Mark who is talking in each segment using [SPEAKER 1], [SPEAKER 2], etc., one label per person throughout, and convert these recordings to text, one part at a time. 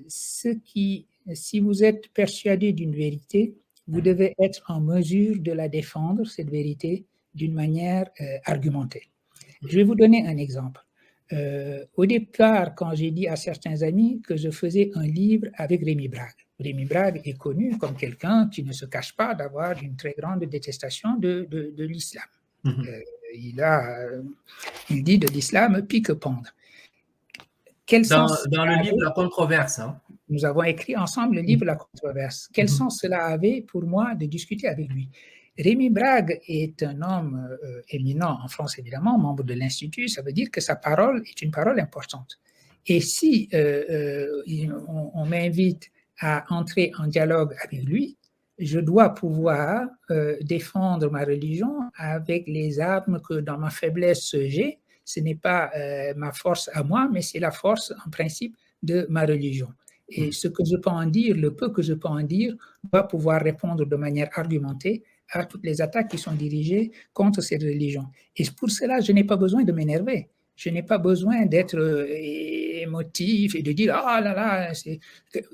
[SPEAKER 1] si vous êtes persuadé d'une vérité, vous devez être en mesure de la défendre, cette vérité, d'une manière argumentée. Je vais vous donner un exemple. Au départ, quand j'ai dit à certains amis que je faisais un livre avec Rémi Brague. Rémi Brague est connu comme quelqu'un qui ne se cache pas d'avoir une très grande détestation de l'islam. Il dit de l'islam pique-pendre.
[SPEAKER 2] Dans le livre La Controverse. Hein.
[SPEAKER 1] Nous avons écrit ensemble le livre La Controverse. Quel sens cela avait pour moi de discuter avec lui? Rémi Brague est un homme éminent en France, évidemment, membre de l'Institut. Ça veut dire que sa parole est une parole importante. Et si on m'invite à entrer en dialogue avec lui, je dois pouvoir défendre ma religion avec les armes que dans ma faiblesse j'ai. Ce n'est pas ma force à moi, mais c'est la force en principe de ma religion. Et ce que je peux en dire, le peu que je peux en dire, doit pouvoir répondre de manière argumentée à toutes les attaques qui sont dirigées contre cette religion. Et pour cela, je n'ai pas besoin de m'énerver. Je n'ai pas besoin d'être émotif et de dire « Ah là là,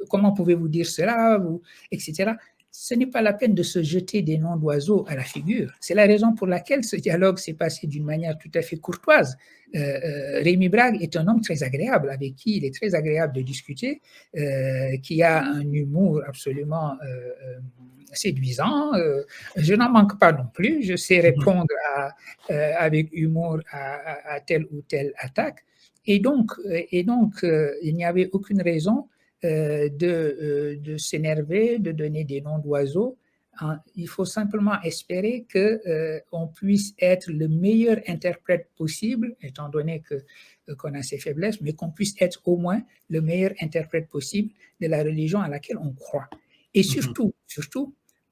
[SPEAKER 1] comment pouvez-vous dire cela ?» etc. Ce n'est pas la peine de se jeter des noms d'oiseaux à la figure. C'est la raison pour laquelle ce dialogue s'est passé d'une manière tout à fait courtoise. Rémi Brague est un homme très agréable, avec qui il est très agréable de discuter, qui a un humour absolument séduisant. Je n'en manque pas non plus. Je sais répondre avec humour à telle ou telle attaque. Et donc il n'y avait aucune raison de s'énerver, de donner des noms d'oiseaux. Il faut simplement espérer qu'on puisse être le meilleur interprète possible, étant donné qu'on a ses faiblesses, mais qu'on puisse être au moins le meilleur interprète possible de la religion à laquelle on croit. Et surtout,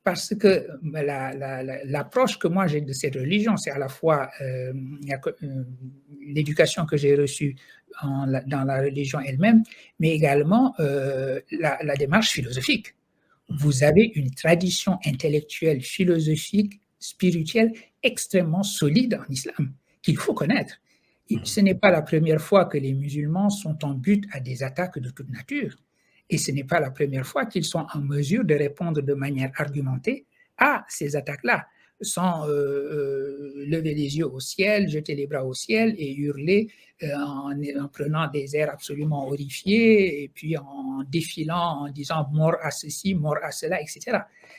[SPEAKER 1] parce que l'approche que moi j'ai de cette religion, c'est à la fois l'éducation que j'ai reçue dans la religion elle-même, mais également la démarche philosophique. Vous avez une tradition intellectuelle, philosophique, spirituelle extrêmement solide en islam, qu'il faut connaître. Ce n'est pas la première fois que les musulmans sont en but à des attaques de toute nature. Et ce n'est pas la première fois qu'ils sont en mesure de répondre de manière argumentée à ces attaques-là, sans lever les yeux au ciel, jeter les bras au ciel et hurler en prenant des airs absolument horrifiés et puis en défilant, en disant mort à ceci, mort à cela, etc.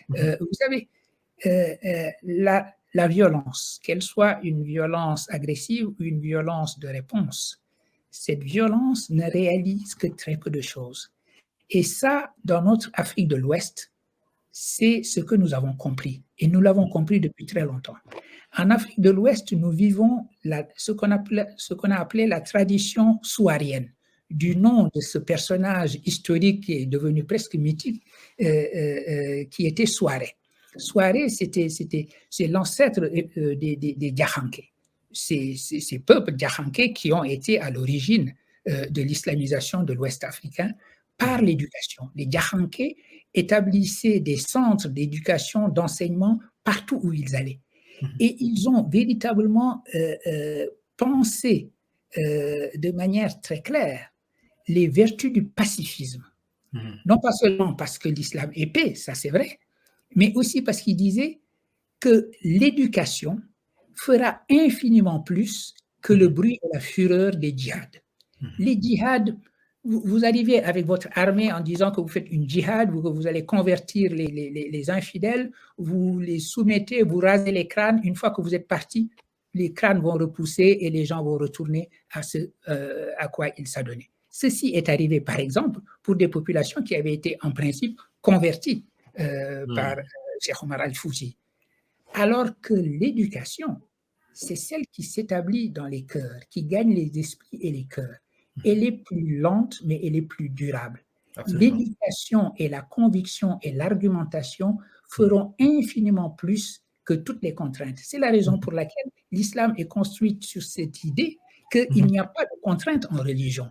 [SPEAKER 1] Vous savez, la violence, qu'elle soit une violence agressive ou une violence de réponse, cette violence ne réalise que très peu de choses. Et ça, dans notre Afrique de l'Ouest, c'est ce que nous avons compris. Et nous l'avons compris depuis très longtemps. En Afrique de l'Ouest, nous vivons ce qu'on a appelé la tradition souarienne, du nom de ce personnage historique qui est devenu presque mythique, qui était Souaré. Souaré, c'est l'ancêtre des Diakhanké. Ces peuples Diakhanké qui ont été à l'origine de l'islamisation de l'Ouest africain par l'éducation. Les Diakhanké établissaient des centres d'éducation, d'enseignement partout où ils allaient. Et ils ont véritablement pensé de manière très claire les vertus du pacifisme. Non pas seulement parce que l'islam est paix, ça c'est vrai, mais aussi parce qu'ils disaient que l'éducation fera infiniment plus que le bruit et la fureur des djihad. Les djihad, vous arrivez avec votre armée en disant que vous faites une djihad, que vous allez convertir les infidèles, vous les soumettez, vous rasez les crânes. Une fois que vous êtes partis, les crânes vont repousser et les gens vont retourner à ce à quoi ils s'adonnaient. Ceci est arrivé, par exemple, pour des populations qui avaient été en principe converties par Cheikh Omar Al-Fouti. Alors que l'éducation, c'est celle qui s'établit dans les cœurs, qui gagne les esprits et les cœurs. Elle est plus lente, mais elle est plus durable. Absolument. L'éducation et la conviction et l'argumentation feront infiniment plus que toutes les contraintes. C'est la raison pour laquelle l'islam est construit sur cette idée qu'il n'y a pas de contraintes en religion.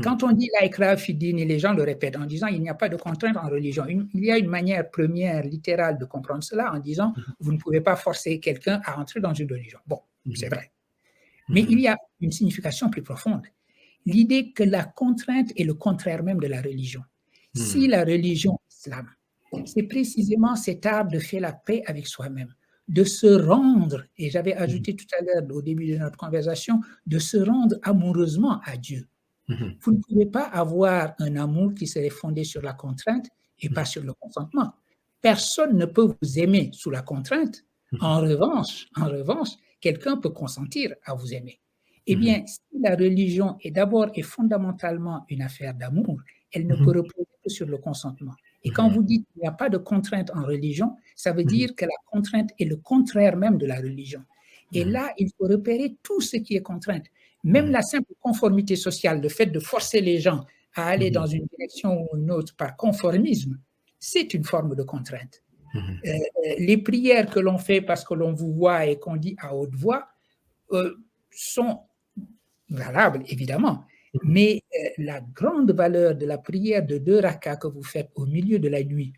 [SPEAKER 1] Quand on dit laïkra fidin, et les gens le répètent en disant il n'y a pas de contraintes en religion, il y a une manière première, littérale de comprendre cela en disant vous ne pouvez pas forcer quelqu'un à entrer dans une religion. Bon, c'est vrai. Mais il y a une signification plus profonde. L'idée que la contrainte est le contraire même de la religion. Si la religion islam, c'est précisément cet art de faire la paix avec soi-même, de se rendre, et j'avais ajouté tout à l'heure au début de notre conversation, de se rendre amoureusement à Dieu. Vous ne pouvez pas avoir un amour qui serait fondé sur la contrainte et pas sur le consentement. Personne ne peut vous aimer sous la contrainte. En revanche, quelqu'un peut consentir à vous aimer. Eh bien, si la religion est d'abord et fondamentalement une affaire d'amour, elle ne peut reposer que sur le consentement. Et quand vous dites qu'il n'y a pas de contrainte en religion, ça veut dire que la contrainte est le contraire même de la religion. Et là, il faut repérer tout ce qui est contrainte. Même la simple conformité sociale, le fait de forcer les gens à aller dans une direction ou une autre par conformisme, c'est une forme de contrainte. Les prières que l'on fait parce que l'on vous voit et qu'on dit à haute voix sont valables, évidemment. Mais la grande valeur de la prière de 2 rakas que vous faites au milieu de la nuit,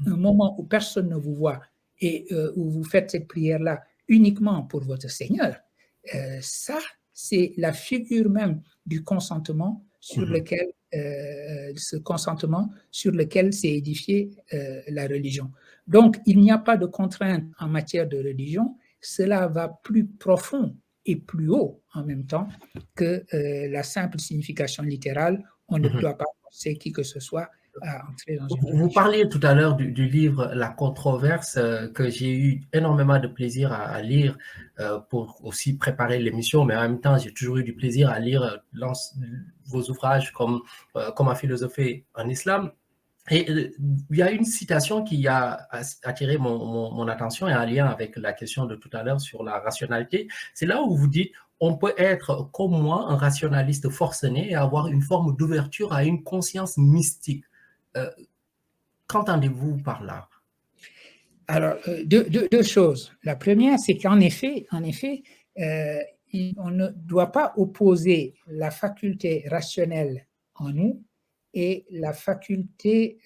[SPEAKER 1] un moment où personne ne vous voit et où vous faites cette prière-là uniquement pour votre Seigneur, ça, c'est la figure même du consentement sur lequel s'est édifiée la religion. Donc, il n'y a pas de contrainte en matière de religion. Cela va plus profond et plus haut en même temps que la simple signification littérale. On ne doit pas forcer qui que ce soit à entrer dans une religion.
[SPEAKER 2] Vous parliez tout à l'heure du livre La controverse que j'ai eu énormément de plaisir à lire pour aussi préparer l'émission, mais en même temps, j'ai toujours eu du plaisir à lire vos ouvrages comme Comment philosopher en islam. Et il y a une citation qui a attiré mon attention et en lien avec la question de tout à l'heure sur la rationalité. C'est là où vous dites on peut être comme moi un rationaliste forcené et avoir une forme d'ouverture à une conscience mystique. Qu'entendez-vous par là?
[SPEAKER 1] Alors, deux choses. La première, c'est qu'en effet, on ne doit pas opposer la faculté rationnelle en nous et la faculté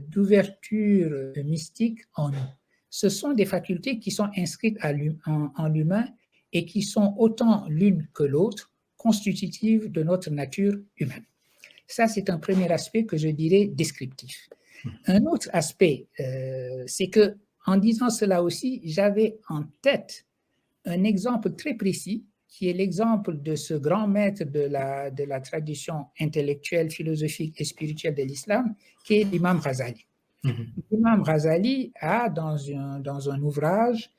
[SPEAKER 1] d'ouverture mystique en nous. Ce sont des facultés qui sont inscrites en l'humain et qui sont autant l'une que l'autre constitutives de notre nature humaine. Ça, c'est un premier aspect que je dirais descriptif. Un autre aspect, c'est que en disant cela aussi, j'avais en tête un exemple très précis qui est l'exemple de ce grand maître de la tradition intellectuelle, philosophique et spirituelle de l'islam, qui est l'imam Ghazali. L'imam Ghazali a, dans un ouvrage,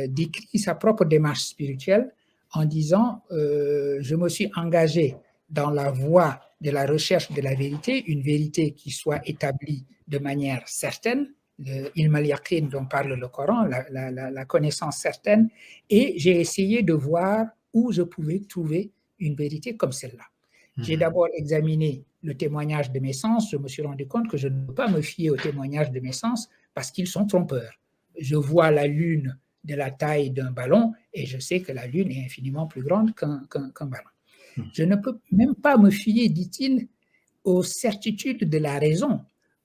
[SPEAKER 1] décrit sa propre démarche spirituelle en disant « Je me suis engagé dans la voie de la recherche de la vérité, une vérité qui soit établie de manière certaine, le ilm al-yaqin dont parle le Coran, la connaissance certaine, et j'ai essayé de voir où je pouvais trouver une vérité comme celle-là. J'ai d'abord examiné le témoignage de mes sens, je me suis rendu compte que je ne peux pas me fier aux témoignages de mes sens parce qu'ils sont trompeurs. Je vois la Lune de la taille d'un ballon et je sais que la Lune est infiniment plus grande qu'un ballon. Je ne peux même pas me fier, dit-il, aux certitudes de la raison,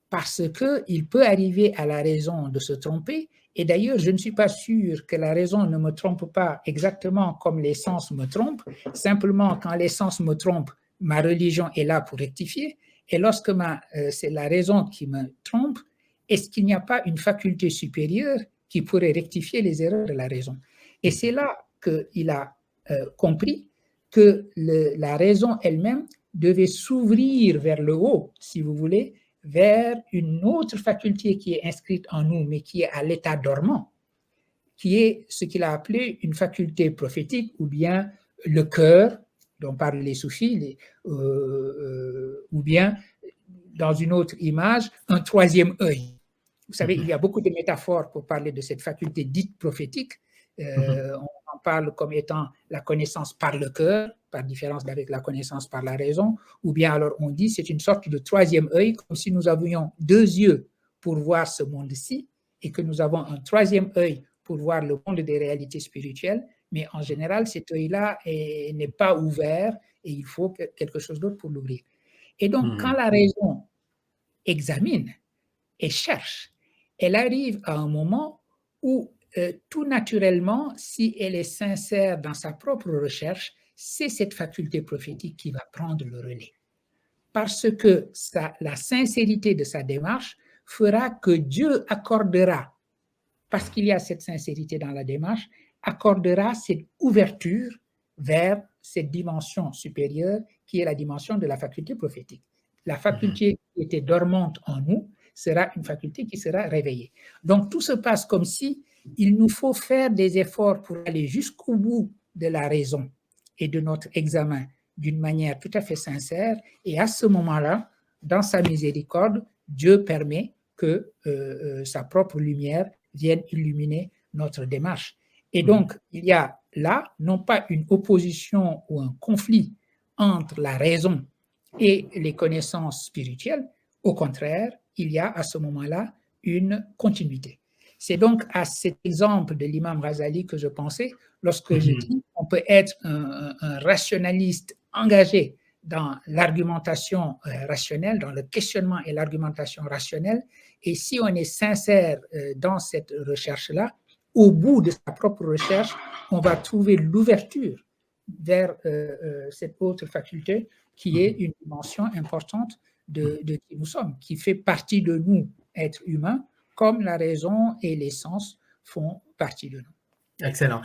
[SPEAKER 1] parce qu'il peut arriver à la raison de se tromper, et d'ailleurs, je ne suis pas sûr que la raison ne me trompe pas exactement comme les sens me trompent, simplement quand les sens me trompent, ma religion est là pour rectifier, et lorsque c'est la raison qui me trompe, est-ce qu'il n'y a pas une faculté supérieure qui pourrait rectifier les erreurs de la raison? Et c'est là qu'il a compris que la raison elle-même devait s'ouvrir vers le haut, si vous voulez, vers une autre faculté qui est inscrite en nous, mais qui est à l'état dormant, qui est ce qu'il a appelé une faculté prophétique, ou bien le cœur, dont parlent les soufis, ou bien, dans une autre image, un troisième œil. Vous savez, il y a beaucoup de métaphores pour parler de cette faculté dite prophétique. On en parle comme étant la connaissance par le cœur, par différence avec la connaissance par la raison, ou bien alors on dit c'est une sorte de troisième œil, comme si nous avions 2 yeux pour voir ce monde-ci et que nous avons un troisième œil pour voir le monde des réalités spirituelles, mais en général cet œil-là n'est pas ouvert et il faut quelque chose d'autre pour l'ouvrir. Et donc quand la raison examine et cherche, elle arrive à un moment où tout naturellement, si elle est sincère dans sa propre recherche, c'est cette faculté prophétique qui va prendre le relais. parce que la sincérité de sa démarche fera que Dieu accordera, parce qu'il y a cette sincérité dans la démarche, accordera cette ouverture vers cette dimension supérieure qui est la dimension de la faculté prophétique. La faculté qui était dormante en nous sera une faculté qui sera réveillée. Donc tout se passe comme si il nous faut faire des efforts pour aller jusqu'au bout de la raison et de notre examen d'une manière tout à fait sincère, et à ce moment-là, dans sa miséricorde, Dieu permet que sa propre lumière vienne illuminer notre démarche. Et donc, il y a là, non pas une opposition ou un conflit entre la raison et les connaissances spirituelles, au contraire, il y a à ce moment-là une continuité. C'est donc à cet exemple de l'imam Ghazali que je pensais lorsque je dis qu'on peut être un rationaliste engagé dans l'argumentation rationnelle, dans le questionnement et l'argumentation rationnelle, et si on est sincère dans cette recherche-là, au bout de sa propre recherche, on va trouver l'ouverture vers cette autre faculté qui est une dimension importante de qui nous sommes, qui fait partie de nous, êtres humains, comme la raison et les sens font partie de nous.
[SPEAKER 2] Excellent.